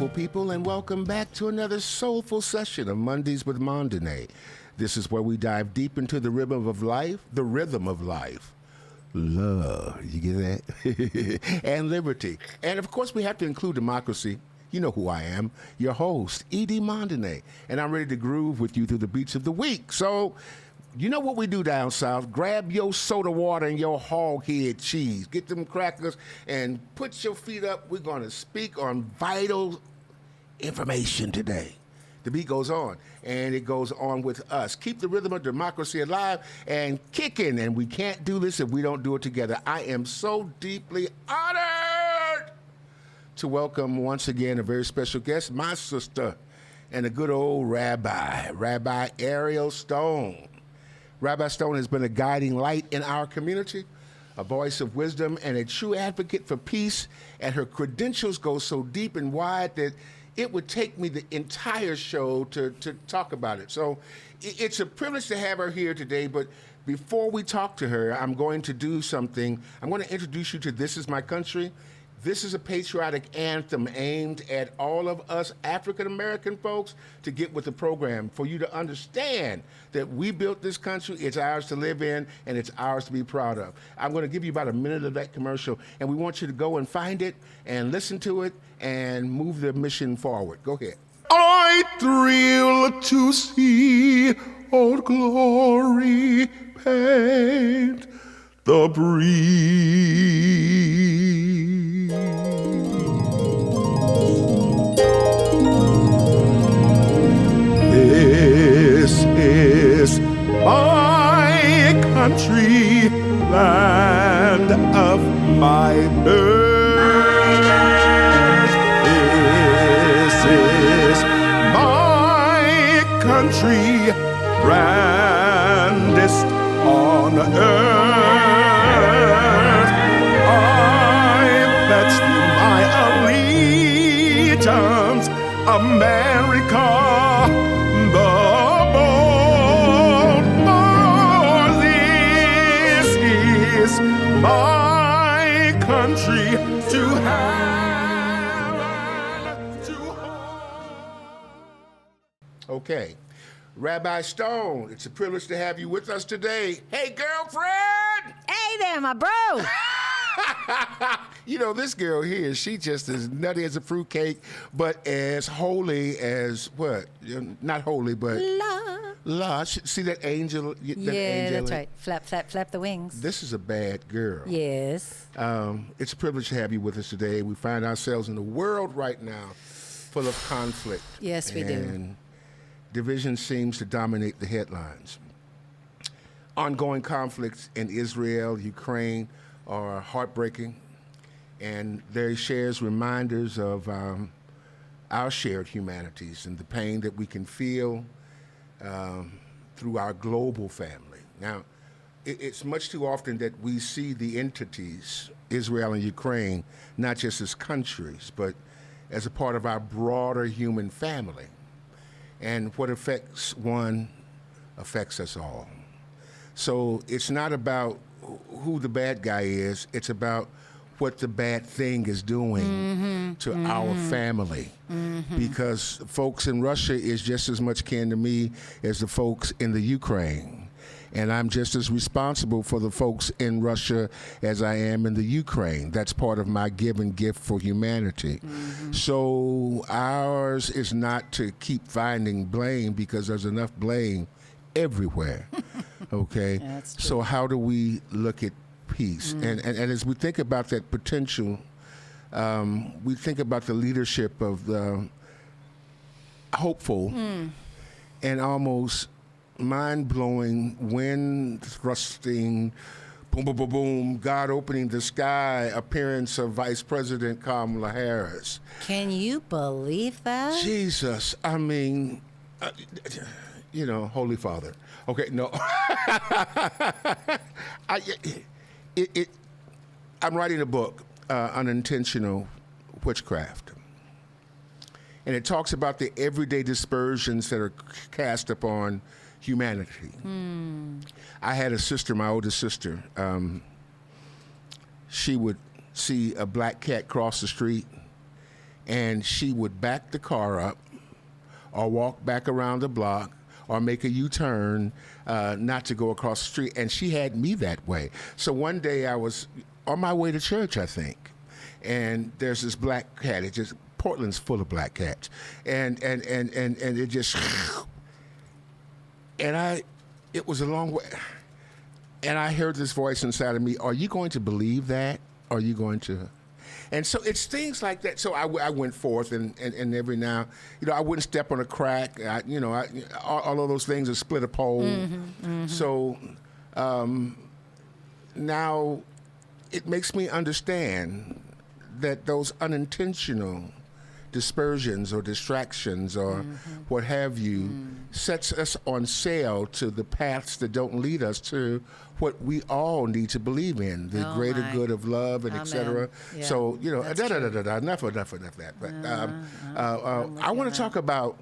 beautiful people, and welcome back to another soulful session of Mondays with Mondane. This is where we dive deep into the rhythm of life, love, you get that? And liberty. And of course, we have to include democracy. You know who I am, your host, E.D. Mondane, and I'm ready to groove with you through the beats of the week. So, you know what we do down south? Grab your soda water and your hog head cheese. Get them crackers and put your feet up. We're going to speak on vital information today. The beat goes on, and it goes on with us. Keep the rhythm of democracy alive and kicking, and we can't do this if we don't do it together. I am so deeply honored to welcome once again a very special guest, my sister, and a good old Rabbi Ariel Stone. Rabbi Stone has been a guiding light in our community, a voice of wisdom, and a true advocate for peace, and her credentials go so deep and wide that it would take me the entire show to talk about it. So it's a privilege to have her here today, but before we talk to her, I'm going to do something. I'm going to introduce you to This Is My Country. This is a patriotic anthem aimed at all of us African-American folks to get with the program, for you to understand that we built this country, it's ours to live in, and it's ours to be proud of. I'm going to give you about a minute of that commercial, and we want you to go and find it and listen to it and move the mission forward. Go ahead. I thrill to see Old Glory paint the breeze. This is my country, land of my birth. This is my country, grandest on earth. I pledge you my allegiance, America, the bold. This is my country, to heaven, to home. Okay. Rabbi Stone, it's a privilege to have you with us today. Hey, girlfriend! Hey there, my bro! You know, this girl here, she just as nutty as a fruitcake, but as holy as what? Not holy, but... La. See that angel? That's right. Flap, flap, flap the wings. This is a bad girl. Yes. It's a privilege to have you with us today. We find ourselves in a world right now full of conflict. Yes, we do. And division seems to dominate the headlines. Ongoing conflicts in Israel, Ukraine are heartbreaking, and they shares reminders of our shared humanities and the pain that we can feel through our global family. Now, it's much too often that we see the entities, Israel and Ukraine, not just as countries, but as a part of our broader human family. And what affects one affects us all. So it's not about who the bad guy is, it's about what the bad thing is doing to our family. Because folks in Russia is just as much kin to me as the folks in the Ukraine. And I'm just as responsible for the folks in Russia as I am in the Ukraine. That's part of my given gift for humanity. So ours is not to keep finding blame, because there's enough blame everywhere. Okay? That's true. So how do we look at peace? And as we think about that potential, we think about the leadership of the hopeful and almost mind-blowing, wind-thrusting, boom, boom, boom, boom, God opening the sky appearance of Vice President Kamala Harris. Can you believe that? Jesus, I mean, Holy Father. Okay, no. I'm writing a book, Unintentional Witchcraft. And it talks about the everyday dispersions that are cast upon humanity. I had a sister, my oldest sister. She would see a black cat cross the street, and she would back the car up or walk back around the block or make a U-turn not to go across the street. And she had me that way. So one day I was on my way to church, I think, and there's this black cat. It just, Portland's full of black cats. And it just, and it was a long way. And I heard this voice inside of me, are you going to believe that? Are you going to? And so it's things like that. So I went forth, and every now, I wouldn't step on a crack. All of those things, or split a pole. So now it makes me understand that those unintentional dispersions or distractions or what have you sets us on sail to the paths that don't lead us to what we all need to believe in, the greater good of love and et cetera. Yeah, so, enough of that. But I want to talk about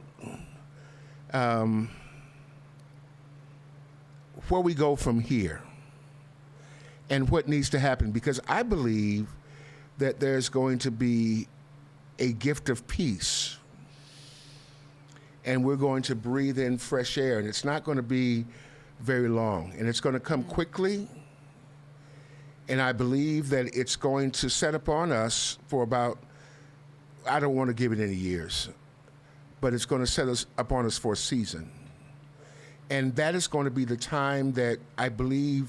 where we go from here and what needs to happen, because I believe that there's going to be a gift of peace, and we're going to breathe in fresh air, and it's not going to be very long, and it's going to come quickly, and I believe that it's going to set upon us for about, I don't want to give it any years, but it's going to set us upon us for a season, and that is going to be the time that I believe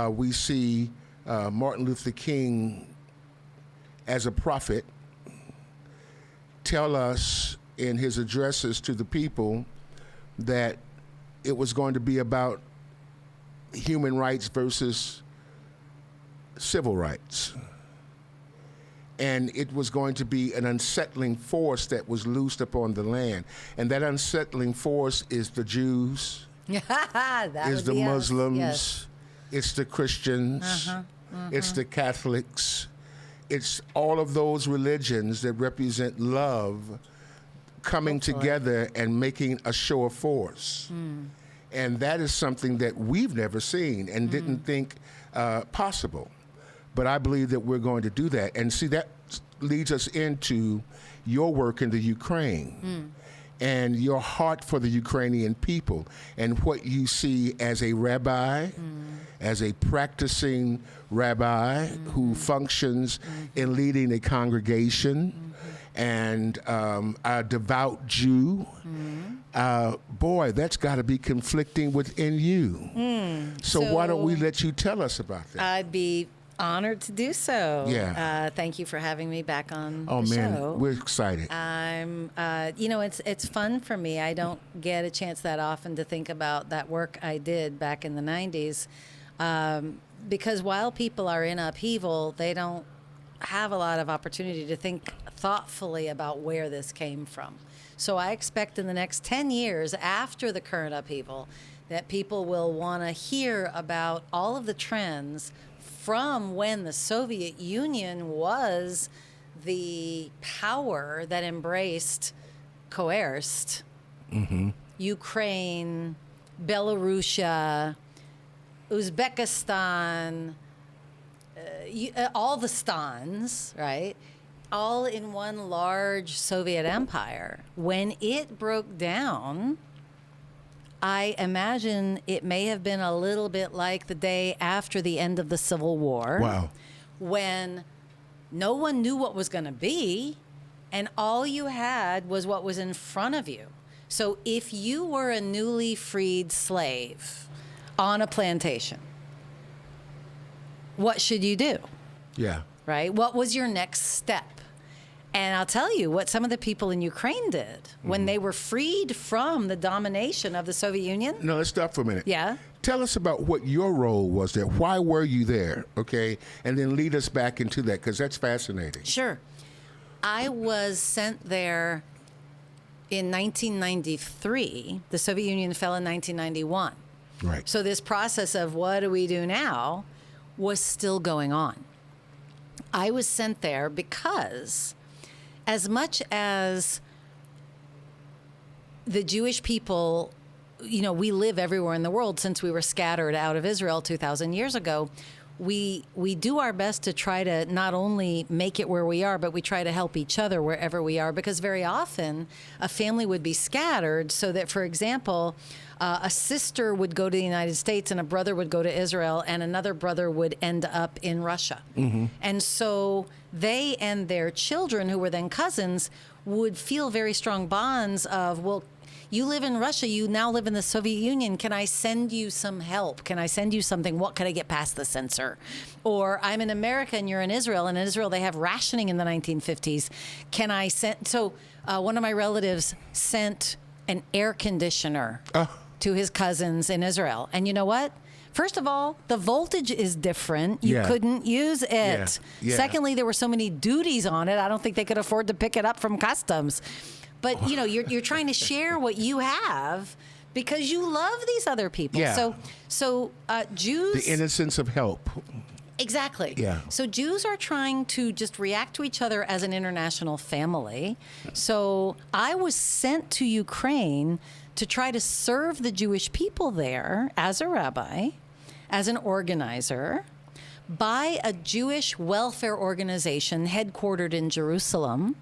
we see Martin Luther King as a prophet tell us in his addresses to the people that it was going to be about human rights versus civil rights. And it was going to be an unsettling force that was loosed upon the land. And that unsettling force is the Jews, is the Muslims, yes. It's the Christians, it's the Catholics. It's all of those religions that represent love coming together and making a show of force. And that is something that we've never seen and didn't think possible. But I believe that we're going to do that. And see, that leads us into your work in the Ukraine and your heart for the Ukrainian people and what you see as a rabbi, as a practicing rabbi who functions in leading a congregation and a devout Jew. Boy, that's got to be conflicting within you. So why don't we let you tell us about that? I'd be honored to do so. Yeah. Thank you for having me back on the Oh, man, show. we're excited. I'm, it's fun for me. I don't get a chance that often to think about that work I did back in the 90s. Because while people are in upheaval, they don't have a lot of opportunity to think thoughtfully about where this came from. So I expect in the next 10 years after the current upheaval that people will want to hear about all of the trends from when the Soviet Union was the power that coerced Ukraine, Belarusia, Uzbekistan, all the stans, right? All in one large Soviet empire. When it broke down, I imagine it may have been a little bit like the day after the end of the Civil War. Wow. When no one knew what was going to be, and all you had was what was in front of you. So if you were a newly freed slave on a plantation, what should you do? Yeah. Right? What was your next step? And I'll tell you what some of the people in Ukraine did when they were freed from the domination of the Soviet Union. No, let's stop for a minute. Yeah. Tell us about what your role was there. Why were you there? Okay. And then lead us back into that, because that's fascinating. Sure. I was sent there in 1993. The Soviet Union fell in 1991. Right. So this process of what do we do now was still going on. I was sent there because as much as the Jewish people, we live everywhere in the world since we were scattered out of Israel 2,000 years ago, we do our best to try to not only make it where we are, but we try to help each other wherever we are, because very often a family would be scattered so that, for example, a sister would go to the United States and a brother would go to Israel and another brother would end up in Russia. And so they and their children, who were then cousins, would feel very strong bonds of, well, you live in Russia, you now live in the Soviet Union. Can I send you some help? Can I send you something? What can I get past the censor? Or I'm in America and you're in Israel. And in Israel, they have rationing in the 1950s. Can I send? So one of my relatives sent an air conditioner to his cousins in Israel. And you know what? First of all, the voltage is different. You couldn't use it. Yeah. Secondly, there were so many duties on it. I don't think they could afford to pick it up from customs. But, you know, you're trying to share what you have because you love these other people. Yeah. So Jews... The innocence of help. Exactly. Yeah. So Jews are trying to just react to each other as an international family. So I was sent to Ukraine to try to serve the Jewish people there as a rabbi, as an organizer, by a Jewish welfare organization headquartered in Jerusalem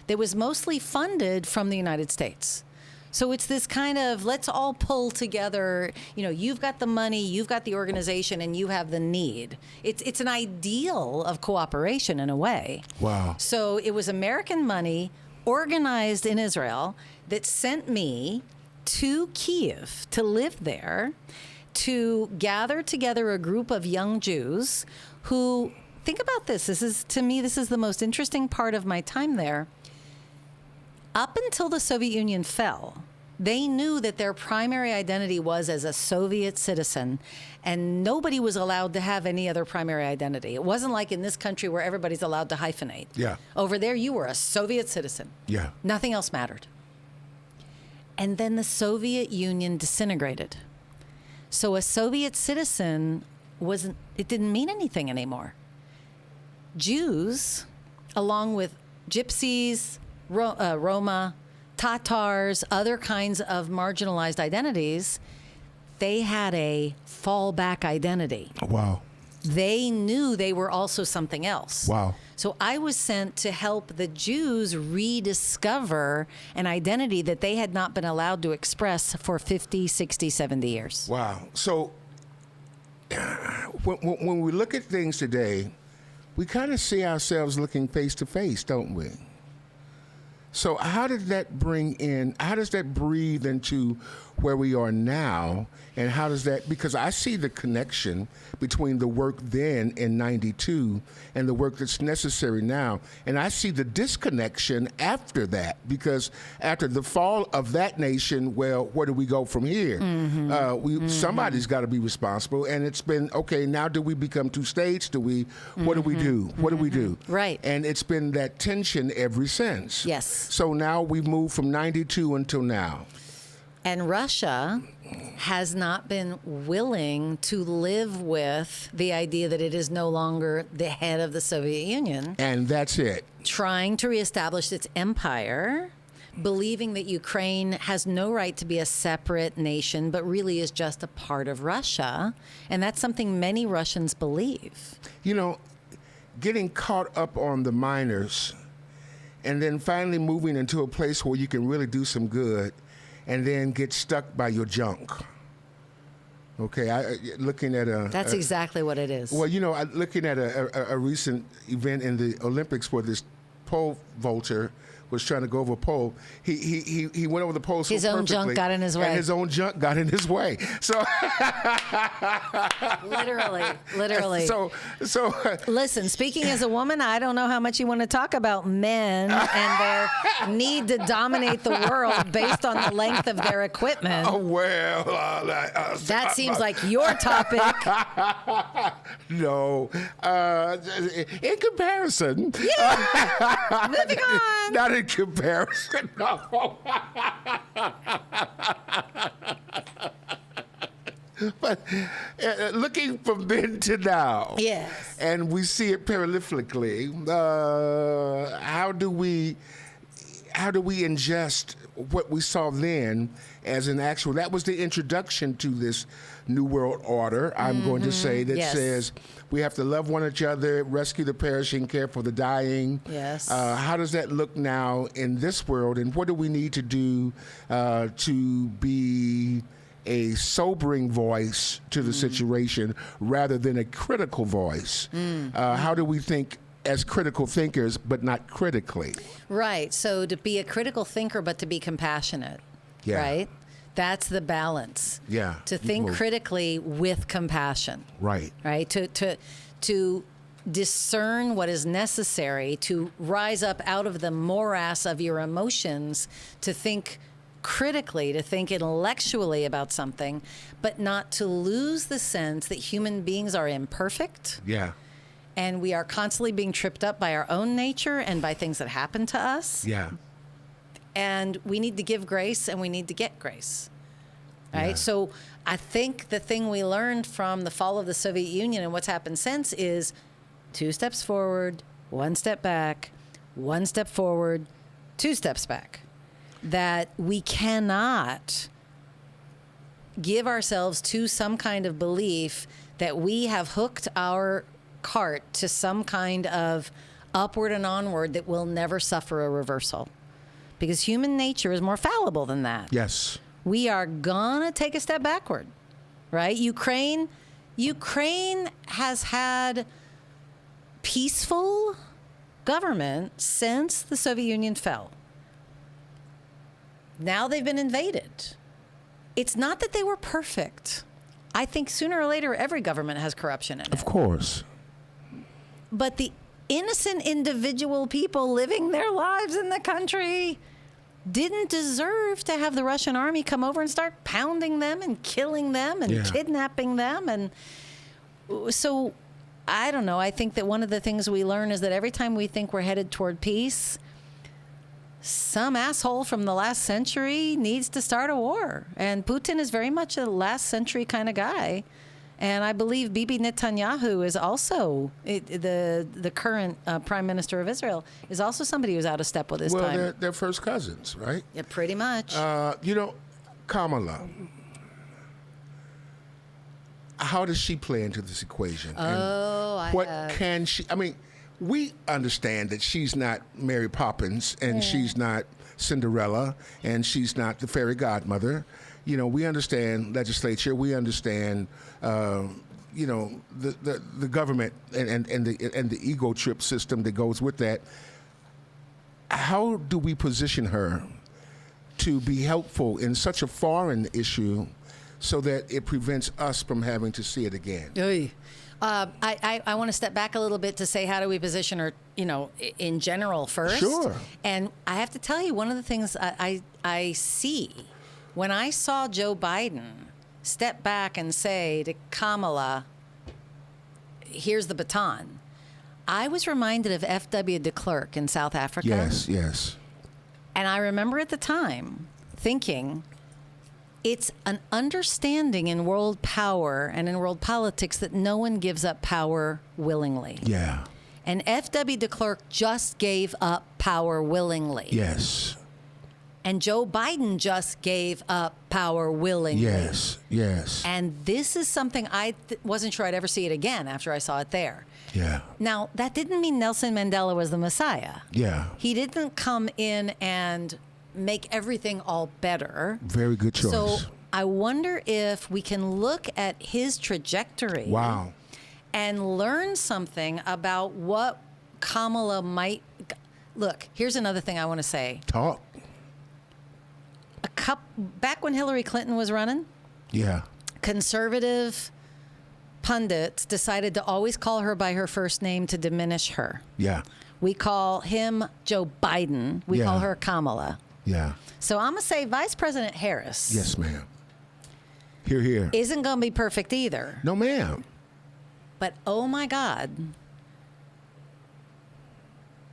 that was mostly funded from the United States. So it's this kind of, let's all pull together, you know, you've got the money, you've got the organization, and you have the need. It's an ideal of cooperation in a way. Wow. So it was American money organized in Israel that sent me to Kiev to live there, to gather together a group of young Jews who, think about this, this is the most interesting part of my time there. Up until the Soviet Union fell, they knew that their primary identity was as a Soviet citizen, and nobody was allowed to have any other primary identity. It wasn't like in this country where everybody's allowed to hyphenate. Yeah. Over there, you were a Soviet citizen. Yeah. Nothing else mattered. And then the Soviet Union disintegrated. So a Soviet citizen it didn't mean anything anymore. Jews, along with gypsies, Roma, Tatars, other kinds of marginalized identities, they had a fallback identity. Wow. They knew they were also something else. Wow. So I was sent to help the Jews rediscover an identity that they had not been allowed to express for 50, 60, 70 years. Wow. So when we look at things today, we kind of see ourselves looking face to face, don't we? So how does that breathe into where we are now? And how does that, because I see the connection between the work then in 92 and the work that's necessary now. And I see the disconnection after that, because after the fall of that nation, well, where do we go from here? Somebody's got to be responsible. And it's been, okay, now do we become two states? What do we do? What do we do? Right. And it's been that tension ever since. Yes. So now we've moved from 92 until now. And Russia has not been willing to live with the idea that it is no longer the head of the Soviet Union. And that's it. Trying to reestablish its empire, believing that Ukraine has no right to be a separate nation, but really is just a part of Russia. And that's something many Russians believe. You know, getting caught up on the minors and then finally moving into a place where you can really do some good, and then get stuck by your junk. Okay, looking at That's exactly what it is. Well, you know, looking at a recent event in the Olympics where this pole vaulter was trying to go over a pole. He went over the pole so his own perfectly, junk got in his way. And his own junk got in his way. So literally. So listen, speaking as a woman, I don't know how much you want to talk about men and their need to dominate the world based on the length of their equipment. Oh, well, that seems like your topic. No, in comparison. Yeah. Moving on. Not in comparison. No. But looking from then to now, yes, and we see it paralyphically. How do we ingest what we saw then as an actual, that was the introduction to this New World Order, I'm going to say, that Yes. says we have to love one another, rescue the perishing, care for the dying. Yes. How does that look now in this world, and what do we need to do to be a sobering voice to the situation rather than a critical voice? How do we think as critical thinkers, but not critically? Right. So to be a critical thinker, but to be compassionate. Yeah. Right. That's the balance. Yeah. To think critically with compassion. Right. Right. To discern what is necessary to rise up out of the morass of your emotions, to think critically, to think intellectually about something, but not to lose the sense that human beings are imperfect. Yeah. And we are constantly being tripped up by our own nature and by things that happen to us. Yeah. And we need to give grace and we need to get grace. Right? Yeah. So I think the thing we learned from the fall of the Soviet Union and what's happened since is 2 steps forward, 1 step back, 1 step forward, 2 steps back. That we cannot give ourselves to some kind of belief that we have hooked our cart to some kind of upward and onward that will never suffer a reversal. Because human nature is more fallible than that. Yes. We are gonna take a step backward, right? Ukraine has had peaceful government since the Soviet Union fell. Now they've been invaded. It's not that they were perfect. I think sooner or later every government has corruption in it. Of course. But the innocent individual people living their lives in the country didn't deserve to have the Russian army come over and start pounding them and killing them and kidnapping them. And so, I don't know. I think that one of the things we learn is that every time we think we're headed toward peace, some asshole from the last century needs to start a war. And Putin is very much a last century kind of guy. And I believe Bibi Netanyahu is also, the current prime minister of Israel, is also somebody who's out of step with his time. Well, they're first cousins, right? Yeah, pretty much. Kamala, how does she play into this equation? Can she, I mean, we understand that she's not Mary Poppins and she's not Cinderella and she's not the fairy godmother. We understand legislature. We understand, the government and the ego trip system that goes with that. How do we position her to be helpful in such a foreign issue so that it prevents us from having to see it again? I want to step back a little bit to say, how do we position her, in general first? Sure. And I have to tell you, one of the things I see when I saw Joe Biden step back and say to Kamala, here's the baton, I was reminded of F.W. de Klerk in South Africa. Yes. And I remember at the time thinking, it's an understanding in world power and in world politics that no one gives up power willingly. Yeah. And F.W. de Klerk just gave up power willingly. Yes. And Joe Biden just gave up power willingly. Yes. And this is something I wasn't sure I'd ever see it again after I saw it there. Yeah. Now, that didn't mean Nelson Mandela was the Messiah. Yeah. He didn't come in and make everything all better. Very good choice. So I wonder if we can look at his trajectory. Wow. And learn something about what Kamala might. Look, here's another thing I want to say. Talk. Back when Hillary Clinton was running, conservative pundits decided to always call her by her first name to diminish her. Yeah. We call him Joe Biden. We call her Kamala. Yeah. So I'm going to say Vice President Harris. Yes, ma'am. Here. Isn't going to be perfect either. No, ma'am. But oh my God,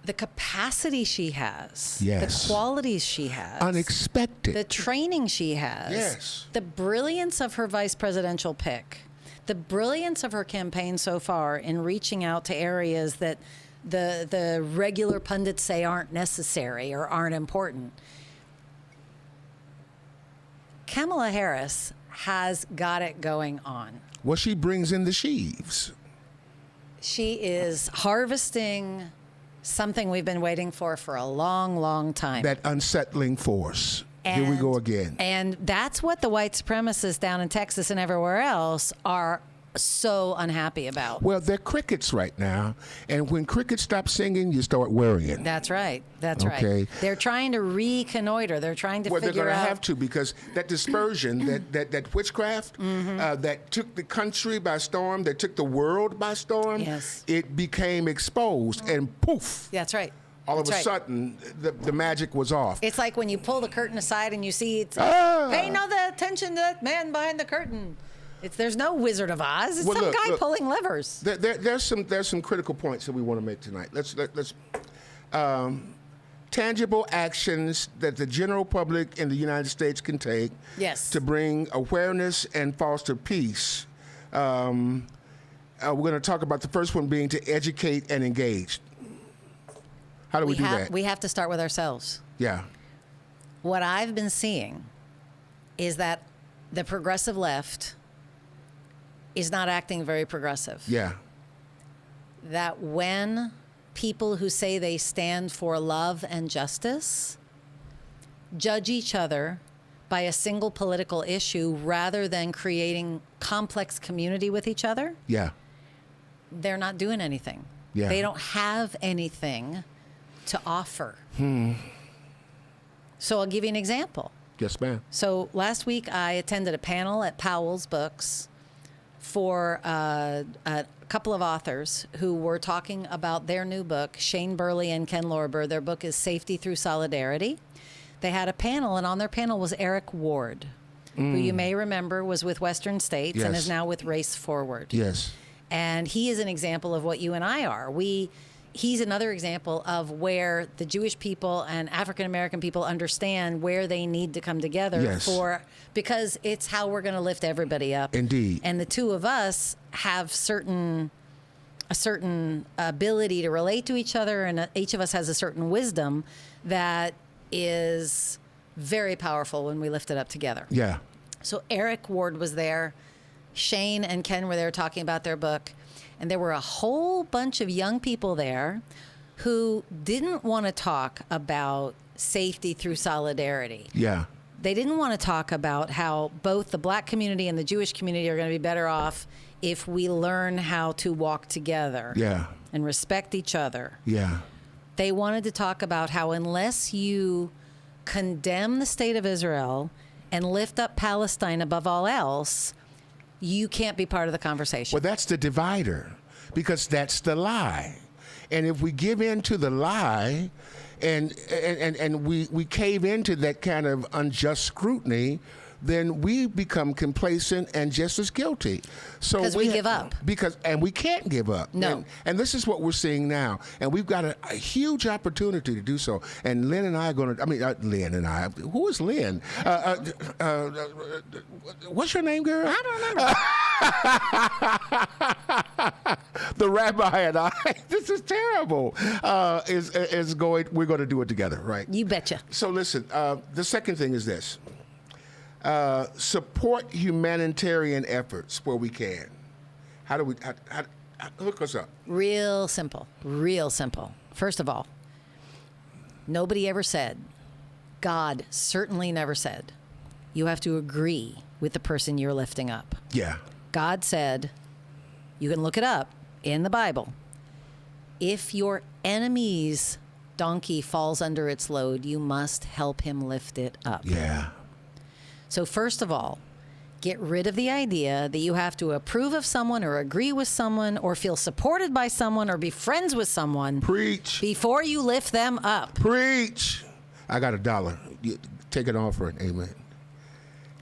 the capacity she has, yes, the qualities she has, unexpected, the training she has, yes, the brilliance of her vice presidential pick, the brilliance of her campaign so far in reaching out to areas that the regular pundits say aren't necessary or aren't important. Kamala Harris has got it going on. Well, she brings in the sheaves. She is harvesting something we've been waiting for a long, long time. That unsettling force. Here we go again. And that's what the white supremacists down in Texas and everywhere else are so unhappy about. Well, they're crickets right now, and when crickets stop singing, you start worrying. That's right. That's Okay. right. They're trying to reconnoiter. They're trying to Well, they're figure going to out. have to, because that dispersion, that witchcraft that took the country by storm, that took the world by storm, Yes. it became exposed, and poof, That's right. all of That's a right. sudden, the magic was off. It's like when you pull the curtain aside and you see it's pay no attention to that man behind the curtain. There's no Wizard of Oz. It's Well, some look, guy look. pulling levers. There's some critical points that we want to make tonight. Let's tangible actions that the general public in the United States can take Yes. to bring awareness and foster peace. We're going to talk about the first one being to educate and engage. How do we do that? We have to start with ourselves. Yeah. What I've been seeing is that the progressive left is not acting very progressive. Yeah. That when people who say they stand for love and justice judge each other by a single political issue rather than creating complex community with each other, Yeah. they're not doing anything. Yeah. They don't have anything to offer. So I'll give you an example. Yes, ma'am. So last week I attended a panel at Powell's Books for a couple of authors who were talking about their new book, Shane Burley and Ken Lorber. Their book is Safety Through Solidarity. They had a panel, and on their panel was Eric Ward, who you may remember was with Western States and Yes. is now with Race Forward. Yes. And he is an example of what you and I are. He's another example of where the Jewish people and African American people understand where they need to come together Yes. because it's how we're going to lift everybody up. Indeed. And the two of us have a certain ability to relate to each other, and each of us has a certain wisdom that is very powerful when we lift it up together. Yeah. So Eric Ward was there. Shane and Ken were there talking about their book. And there were a whole bunch of young people there who didn't want to talk about safety through solidarity. Yeah. They didn't want to talk about how both the black community and the Jewish community are going to be better off if we learn how to walk together Yeah. and respect each other. Yeah. They wanted to talk about how unless you condemn the state of Israel and lift up Palestine above all else, you can't be part of the conversation. Well, that's the divider, because that's the lie. And if we give in to the lie and we cave into that kind of unjust scrutiny, then we become complacent and just as guilty. So 'Cause we give up. And we can't give up. No. And this is what we're seeing now. And we've got a huge opportunity to do so. And Lynn and I are going to, Lynn and I, who is Lynn? What's your name, girl? I don't know. The Rabbi and I, this is terrible, we're going to do it together, right? You betcha. So listen, the second thing is this. Support humanitarian efforts where we can. How do we, hook us up? Real simple. Real simple. First of all, nobody ever said, God certainly never said, you have to agree with the person you're lifting up. Yeah. God said, you can look it up in the Bible. If your enemy's donkey falls under its load, you must help him lift it up. Yeah. So first of all, get rid of the idea that you have to approve of someone or agree with someone or feel supported by someone or be friends with someone Preach. before you lift them up. Preach. I got $1. Take an offering. Amen.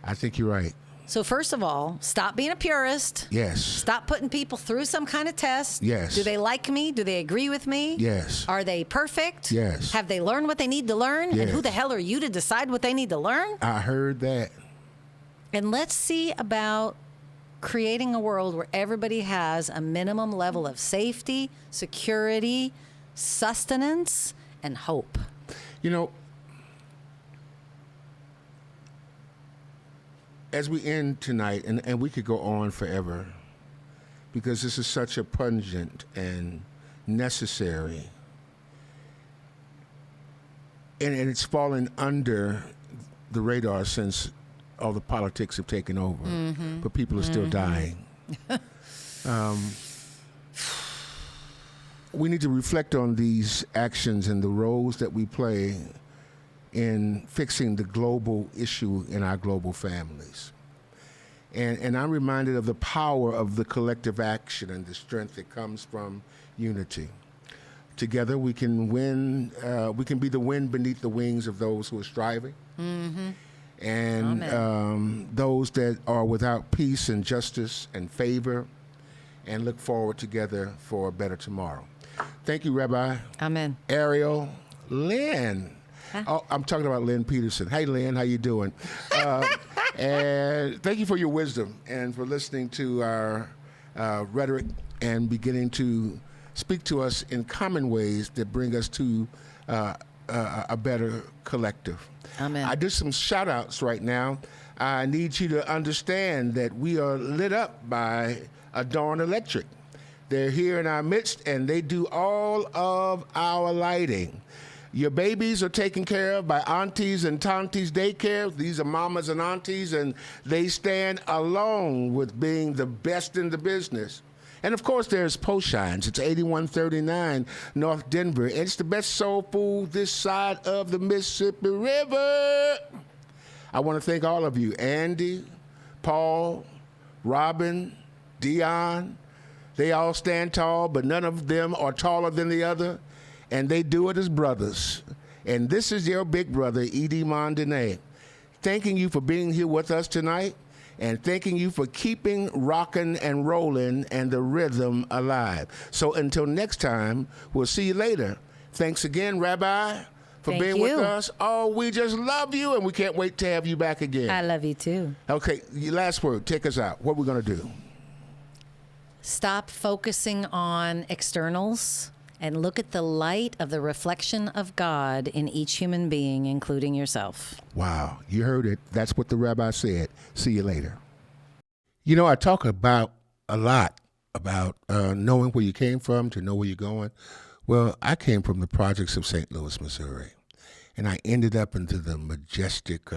I think you're right. So first of all, stop being a purist. Yes. Stop putting people through some kind of test. Yes. Do they like me? Do they agree with me? Yes. Are they perfect? Yes. Have they learned what they need to learn? And who Yes. the hell are you to decide what they need to learn? I heard that. And let's see about creating a world where everybody has a minimum level of safety, security, sustenance, and hope. You know, as we end tonight, and we could go on forever, because this is such a pungent and necessary, and it's fallen under the radar since all the politics have taken over, but people are still dying. We need to reflect on these actions and the roles that we play in fixing the global issue in our global families. And I'm reminded of the power of the collective action and the strength that comes from unity. Together we can win, we can be the wind beneath the wings of those who are striving. And those that are without peace and justice and favor, and look forward together for a better tomorrow. Thank you, Rabbi. Amen. Ariel, Lynn. Oh, I'm talking about Lynn Peterson. Hey, Lynn, how you doing? And thank you for your wisdom and for listening to our rhetoric and beginning to speak to us in common ways that bring us to a better collective. Amen. I do some shout-outs right now. I need you to understand that we are lit up by Adorn Electric. They're here in our midst, and they do all of our lighting. Your babies are taken care of by Aunties and Tanties Daycare. These are mamas and aunties, and they stand alone with being the best in the business. And, of course, there's Poshines. It's 8139 North Denver. It's the best soul food this side of the Mississippi River. I want to thank all of you, Andy, Paul, Robin, Dion. They all stand tall, but none of them are taller than the other, and they do it as brothers. And this is your big brother, E.D. Mondene, thanking you for being here with us tonight, and thanking you for keeping rocking and rolling and the rhythm alive. So until next time, we'll see you later. Thanks again, Rabbi, for being with us. Oh, we just love you, and we can't wait to have you back again. I love you too. Okay, your last word. Take us out. What are we going to do? Stop focusing on externals and look at the light of the reflection of God in each human being, including yourself. Wow, you heard it. That's what the rabbi said. See you later. You know, I talk about a lot about knowing where you came from to know where you're going. Well, I came from the projects of St. Louis, Missouri, and I ended up into the majestic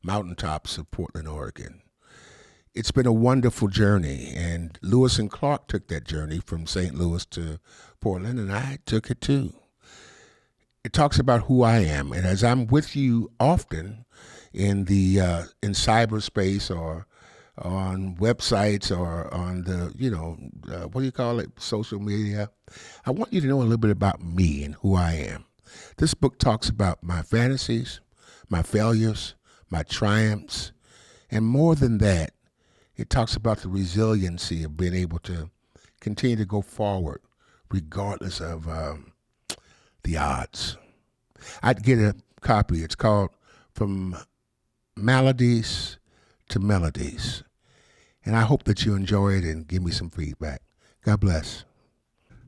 mountaintops of Portland, Oregon. It's been a wonderful journey, and Lewis and Clark took that journey from St. Louis to Portland, and I took it too. It talks about who I am, and as I'm with you often in the in cyberspace or on websites or on the, what do you call it, social media, I want you to know a little bit about me and who I am. This book talks about my fantasies, my failures, my triumphs, and more than that, it talks about the resiliency of being able to continue to go forward regardless of the odds. I'd get a copy. It's called From Maladies to Melodies. And I hope that you enjoy it and give me some feedback. God bless.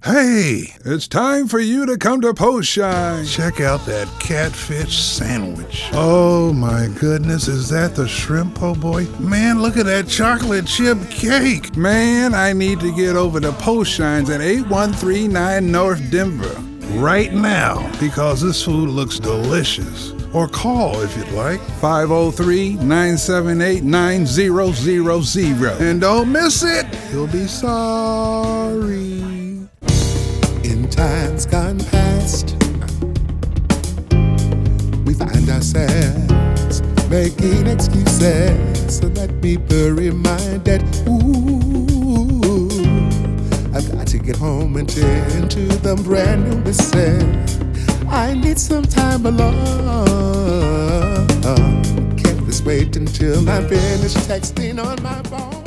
Hey, it's time for you to come to Poshine. Check out that catfish sandwich. Oh my goodness, is that the shrimp po' boy? Man, look at that chocolate chip cake. Man, I need to get over to Poshine's at 8139 North Denver right now because this food looks delicious. Or call if you'd like, 503-978-9000. And don't miss it, you'll be sorry. In times gone past, we find ourselves making excuses so that people reminded, ooh, I've got to get home and tend to the brand new missus. I need some time alone. Can't this wait until I finish texting on my phone?